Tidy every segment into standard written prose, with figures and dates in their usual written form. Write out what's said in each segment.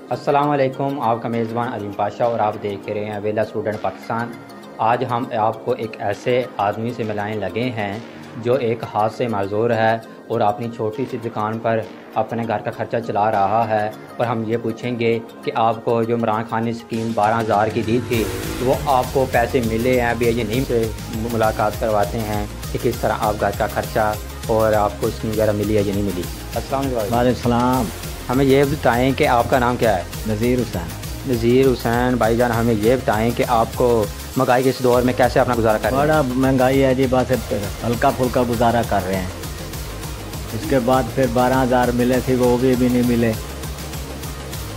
अस्सलाम वालेकुम, आपका मेज़बान अलीम पाशा और आप देख रहे हैं वेला स्टूडेंट पाकिस्तान। आज हम आपको एक ऐसे आदमी से मिलाने लगे हैं जो एक हाथ से माजूर है और अपनी छोटी सी दुकान पर अपने घर का खर्चा चला रहा है। और हम ये पूछेंगे कि आपको जो इमरान खान ने स्कीम 12,000 की दी थी तो वो आपको पैसे मिले हैं भी या नहीं। से मुलाकात करवाते हैं कि किस तरह आप घर का खर्चा और आपको स्कीम वगैरह मिली है या नहीं मिली। अस्सलाम वालेकुम। हमें ये बताएं कि आपका नाम क्या है। नज़ीर हुसैन। नज़ीर हुसैन भाईजान, हमें ये बताएं कि आपको महंगाई के इस दौर में कैसे अपना गुजारा कर रहे हैं। बड़ा महंगाई है जी, बस हल्का फुल्का गुजारा कर रहे हैं। उसके बाद फिर 12,000 मिले थे, वो भी नहीं मिले।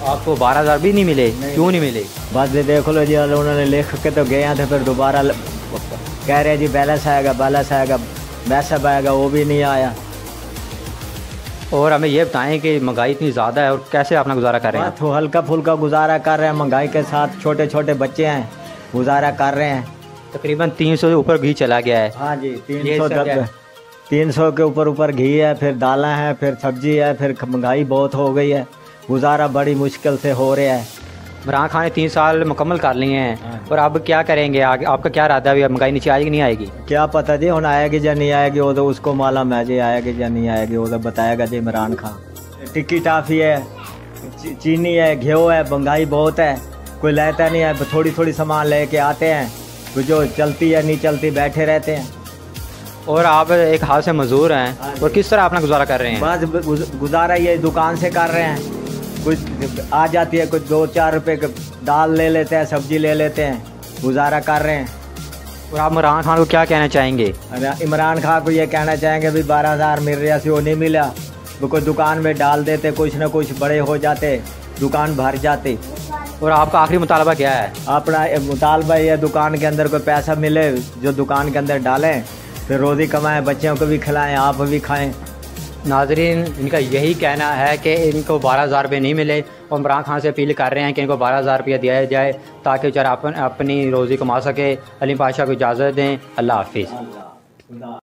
आपको 12,000 भी नहीं मिले? क्यों नहीं मिले? बस ये देख लो जी, उन्होंने लिख के तो गए थे, फिर दोबारा कह रहे जी बैलेंस आएगा मैसेज आएगा, वो भी नहीं आया। और हमें ये बताएं कि महंगाई इतनी ज़्यादा है और कैसे अपना गुजारा कर रहे हैं। तो हल्का फुल्का गुजारा कर रहे हैं, महंगाई के साथ छोटे छोटे बच्चे हैं, गुजारा कर रहे हैं। तकरीबन 300 से ऊपर घी चला गया है। हाँ जी, 300 के ऊपर घी है, फिर दालें हैं, फिर सब्जी है, फिर महंगाई बहुत हो गई है, गुजारा बड़ी मुश्किल से हो रहा है। इमरान खान ने 3 साल मुकम्मल कर लिए हैं और अब क्या करेंगे आगे? आपका क्या इरादा है? महंगाई नीचे आएगी नहीं आएगी? क्या पता जी, हम आएगी या नहीं आएगी, वो तो उसको मालूम है जी, आएगी या नहीं आएगी वो तो बताएगा जी इमरान खान। टिक्की टाफी है, चीनी है, घी है, महंगाई बहुत है, कोई लेता नहीं है। थोड़ी थोड़ी सामान लेके आते हैं, तो जो चलती है नहीं चलती बैठे रहते हैं। और आप एक हाथ से मजदूर हैं और किस तरह अपना गुजारा कर रहे हैं? बस गुजारा ये दुकान से कर रहे हैं, कुछ आ जाती है, कुछ 2-4 रुपए दाल ले लेते हैं, सब्जी ले लेते हैं, गुजारा कर रहे हैं। और आप इमरान खान को क्या कहना चाहेंगे? इमरान खान को ये कहना चाहेंगे भी 12,000 मिल रहा सी, वो नहीं मिला तो कोई दुकान में डाल देते, कुछ ना कुछ बड़े हो जाते, दुकान भर जाती। और आपका आखिरी मुतालबा क्या है? अपना मुतालबा ये दुकान के अंदर कोई पैसा मिले जो दुकान के अंदर डालें, फिर रोज़ी कमाएं, बच्चों को भी खिलाएं, आप भी खाएं। नाजरीन, इनका यही कहना है कि इनको 12,000 रुपये नहीं मिले और इमरान खान से अपील कर रहे हैं कि इनको 12,000 रुपया दिया जाए ताकि बेचारा अपनी रोज़ी कमा सके। अलीम पाशा को इजाज़त दें। अल्लाह हाफिज़।